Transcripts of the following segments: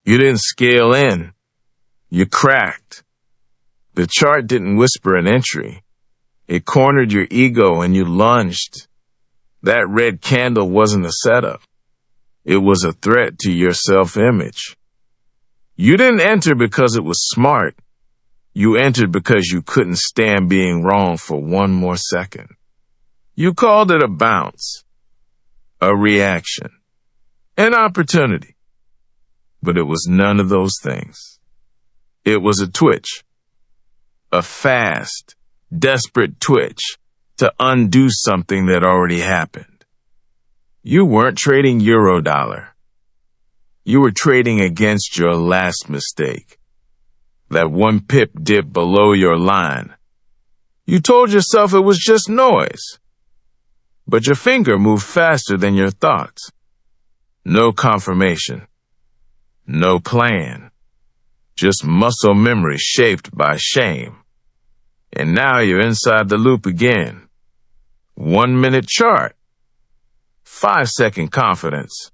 You didn't scale in. You cracked. The chart didn't whisper an entry. It cornered your ego and you lunged. That red candle wasn't a setup. It was a threat to your self-image. You didn't enter because it was smart. You entered because you couldn't stand being wrong for one more second. You called it a bounce, a reaction, an opportunity. But it was none of those things. It was a twitch, a fast, desperate twitch to undo something that already happened. You weren't trading Eurodollar. You were trading against your last mistake. That one pip dip below your line. You told yourself it was just noise. But your finger moved faster than your thoughts. No confirmation. No plan. Just muscle memory shaped by shame. And now you're inside the loop again. 1 minute chart. 5-second confidence.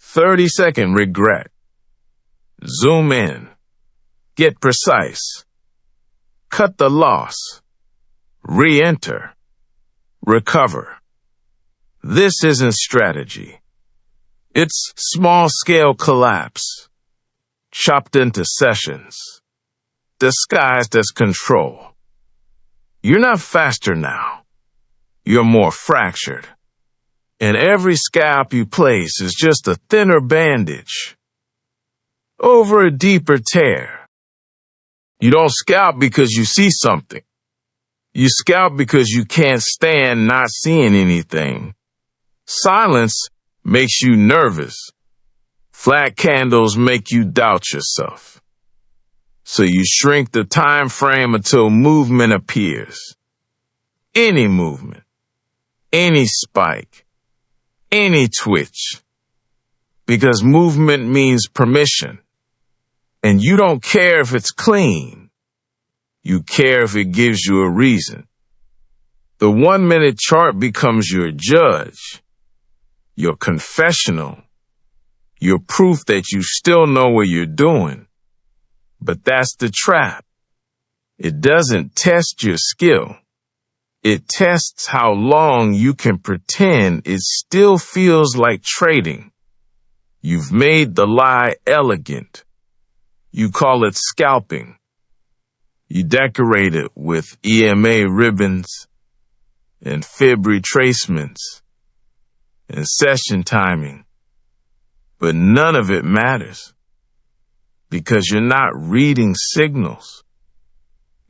30-second regret. Zoom in. Get precise. Cut the loss. Re-enter. Recover. This isn't strategy. It's small-scale collapse. Chopped into sessions. Disguised as control. You're not faster now. You're more fractured. And every scalp you place is just a thinner bandage over a deeper tear. You don't scalp because you see something. You scalp because you can't stand not seeing anything. Silence makes you nervous. Flat candles make you doubt yourself. So you shrink the time frame until movement appears. Any movement, any spike, any twitch. Because movement means permission. And you don't care if it's clean. You care if it gives you a reason. The 1 minute chart becomes your judge, your confessional, your proof that you still know what you're doing. But that's the trap. It doesn't test your skill. It tests how long you can pretend it still feels like trading. You've made the lie elegant. You call it scalping. You decorate it with EMA ribbons and fib retracements and session timing. But none of it matters because you're not reading signals.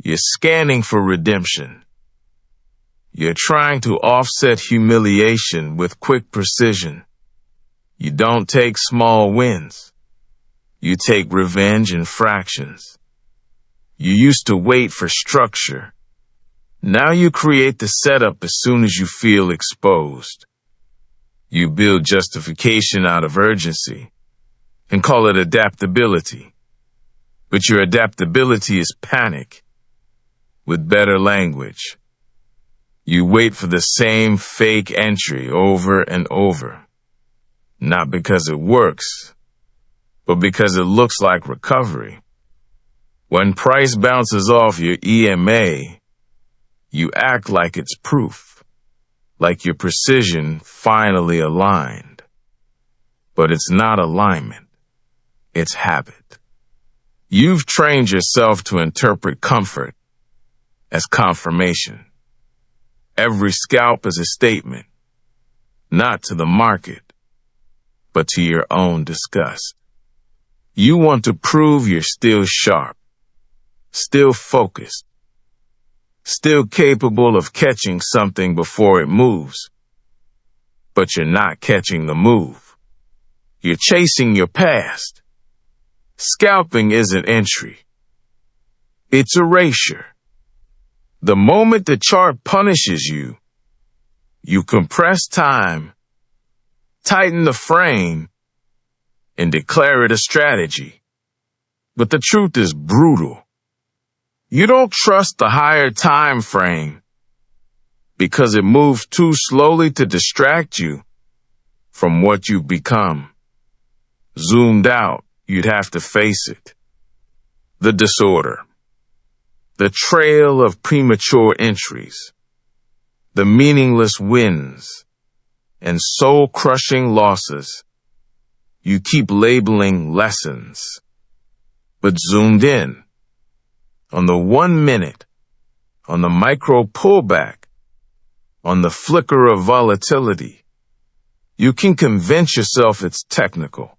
You're scanning for redemption. You're trying to offset humiliation with quick precision. You don't take small wins. You take revenge in fractions. You used to wait for structure. Now you create the setup as soon as you feel exposed. You build justification out of urgency and call it adaptability. But your adaptability is panic with better language. You wait for the same fake entry over and over, not because it works, but because it looks like recovery. When price bounces off your EMA, you act like it's proof, like your precision finally aligned. But it's not alignment, it's habit. You've trained yourself to interpret comfort as confirmation. Every scalp is a statement, not to the market, but to your own disgust. You want to prove you're still sharp, still focused, still capable of catching something before it moves. But you're not catching the move. You're chasing your past. Scalping isn't entry. It's erasure. The moment the chart punishes you, you compress time, tighten the frame, and declare it a strategy. But the truth is brutal. You don't trust the higher time frame because it moves too slowly to distract you from what you've become. Zoomed out, you'd have to face it. The disorder. The trail of premature entries. The meaningless wins and soul-crushing losses you keep labeling lessons. But zoomed in, on the 1 minute, on the micro pullback, on the flicker of volatility, you can convince yourself it's technical,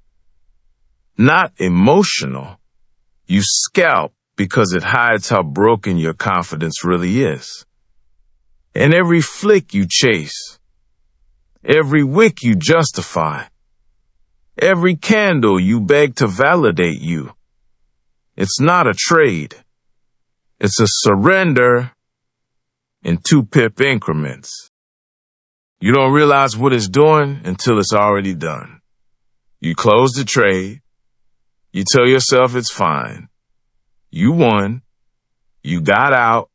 not emotional. You scalp because it hides how broken your confidence really is. And every flick you chase, every wick you justify, every candle you beg to validate you, it's not a trade. It's a surrender in 2-pip increments. You don't realize what it's doing until it's already done. You close the trade. You tell yourself it's fine. You won. You got out.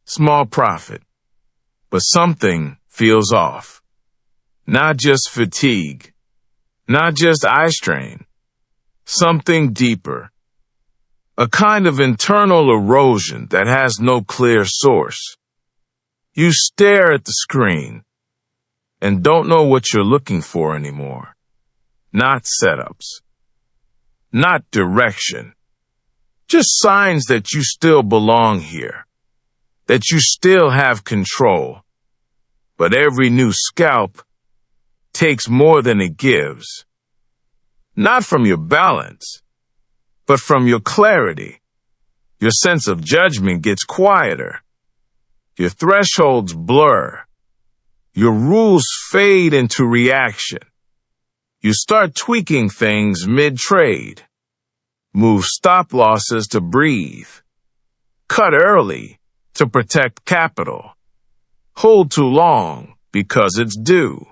Small profit. But something feels off. Not just fatigue. Not just eye strain. Something deeper. A kind of internal erosion that has no clear source. You stare at the screen and don't know what you're looking for anymore. Not setups. Not direction. Just signs that you still belong here. That you still have control. But every new scalp takes more than it gives. Not from your balance, but from your clarity. Your sense of judgment gets quieter. Your thresholds blur. Your rules fade into reaction. You start tweaking things mid-trade. Move stop losses to breathe. Cut early to protect capital. Hold too long because it's due.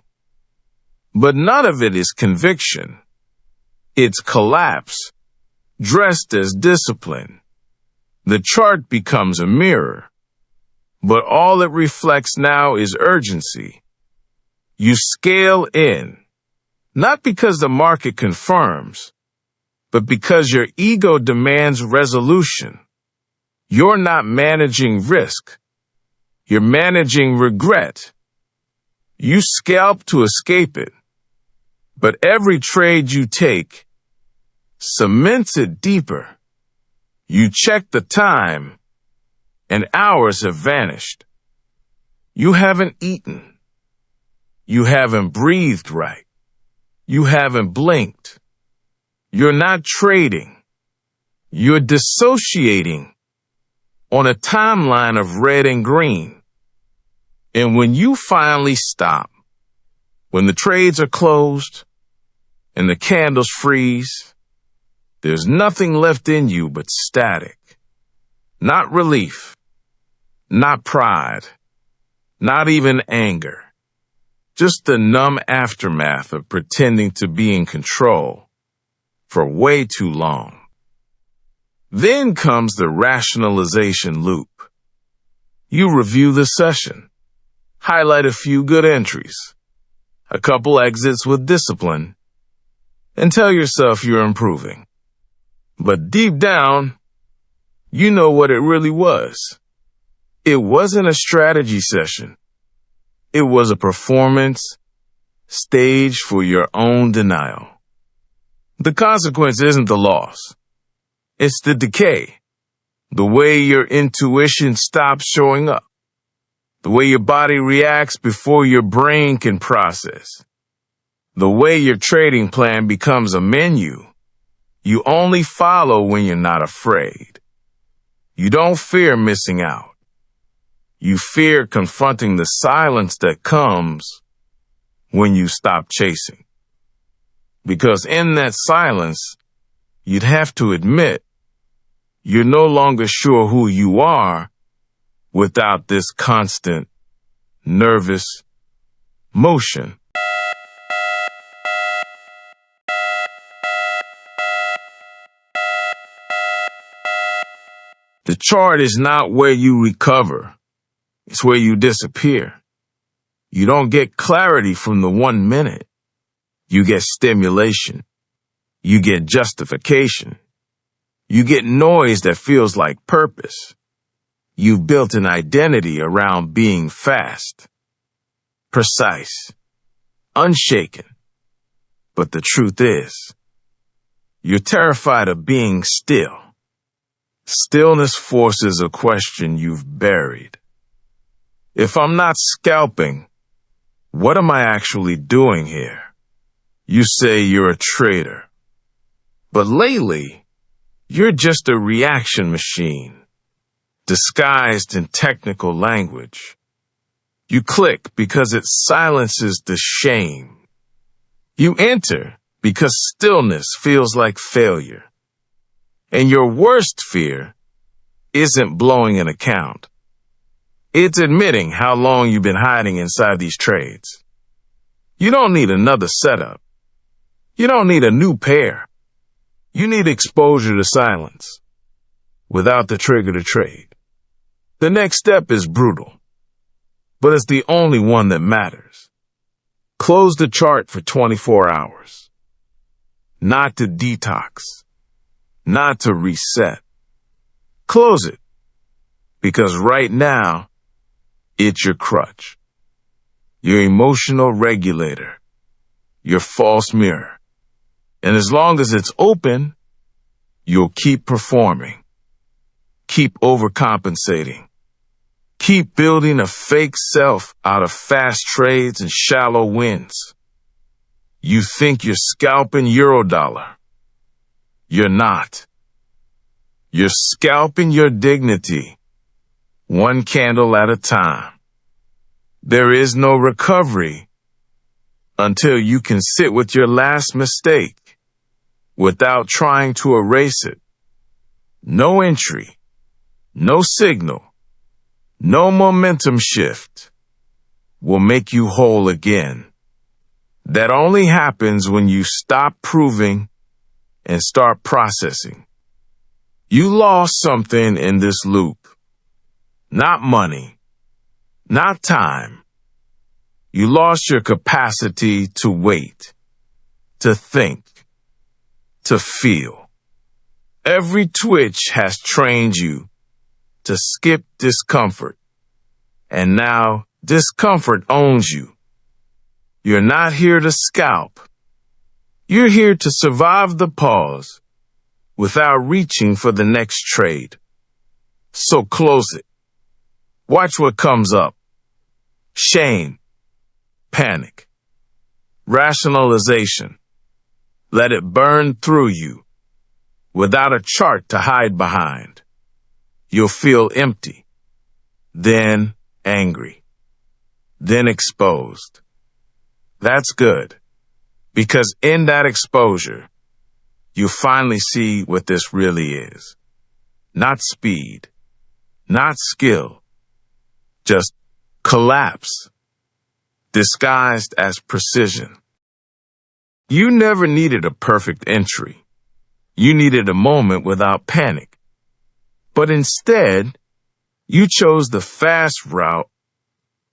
But none of it is conviction. It's collapse, dressed as discipline. The chart becomes a mirror, but all it reflects now is urgency. You scale in, not because the market confirms, but because your ego demands resolution. You're not managing risk. You're managing regret. You scalp to escape it, but every trade you take cements it deeper. You check the time, and hours have vanished. You haven't eaten. You haven't breathed right. You haven't blinked. You're not trading. You're dissociating on a timeline of red and green. And when you finally stop, when the trades are closed and the candles freeze, there's nothing left in you but static. Not relief, not pride, not even anger. Just the numb aftermath of pretending to be in control for way too long. Then comes the rationalization loop. You review the session, highlight a few good entries, a couple exits with discipline, and tell yourself you're improving. But deep down, you know what it really was. It wasn't a strategy session. It was a performance staged for your own denial. The consequence isn't the loss. It's the decay. The way your intuition stops showing up. The way your body reacts before your brain can process. The way your trading plan becomes a menu you only follow when you're not afraid. You don't fear missing out. You fear confronting the silence that comes when you stop chasing. Because in that silence, you'd have to admit you're no longer sure who you are without this constant, nervous motion. The chart is not where you recover. It's where you disappear. You don't get clarity from the 1 minute. You get stimulation. You get justification. You get noise that feels like purpose. You've built an identity around being fast, precise, unshaken. But the truth is, you're terrified of being still. Stillness forces a question you've buried. If I'm not scalping, what am I actually doing here? You say you're a trader. But lately, you're just a reaction machine, disguised in technical language. You click because it silences the shame. You enter because stillness feels like failure. And your worst fear isn't blowing an account. It's admitting how long you've been hiding inside these trades. You don't need another setup. You don't need a new pair. You need exposure to silence without the trigger to trade. The next step is brutal, but it's the only one that matters. Close the chart for 24 hours. Not to detox, not to reset. Close it, because right now, it's your crutch, your emotional regulator, your false mirror. And as long as it's open, you'll keep performing, keep overcompensating, keep building a fake self out of fast trades and shallow wins. You think you're scalping Eurodollar. You're not. You're scalping your dignity, one candle at a time. There is no recovery until you can sit with your last mistake without trying to erase it. No entry, no signal, no momentum shift will make you whole again. That only happens when you stop proving and start processing. You lost something in this loop. Not money, not time. You lost your capacity to wait, to think, to feel. Every twitch has trained you to skip discomfort, and now discomfort owns you. You're not here to scalp. You're here to survive the pause without reaching for the next trade. So close it. Watch what comes up. Shame, panic, rationalization. Let it burn through you without a chart to hide behind. You'll feel empty, then angry, then exposed. That's good, because in that exposure, you finally see what this really is. Not speed, not skill, just collapse, disguised as precision. You never needed a perfect entry. You needed a moment without panic. But instead, you chose the fast route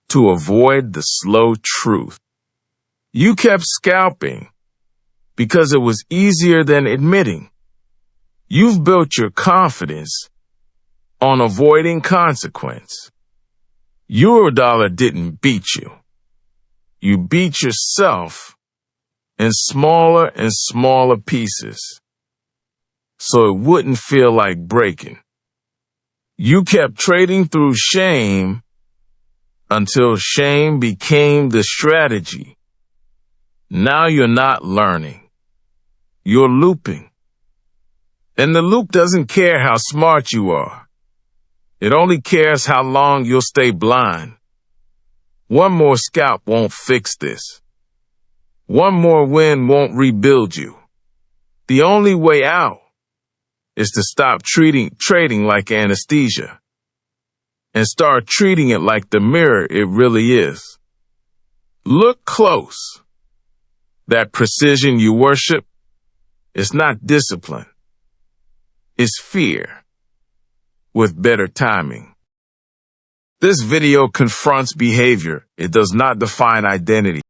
to avoid the slow truth. You kept scalping because it was easier than admitting. You've built your confidence on avoiding consequence. Eurodollar didn't beat you. You beat yourself in smaller and smaller pieces, so it wouldn't feel like breaking. You kept trading through shame until shame became the strategy. Now you're not learning. You're looping. And the loop doesn't care how smart you are. It only cares how long you'll stay blind. One more scalp won't fix this. One more win won't rebuild you. The only way out is to stop trading like anesthesia and start treating it like the mirror it really is. Look close. That precision you worship is not discipline. It's fear with better timing. This video confronts behavior. It does not define identity.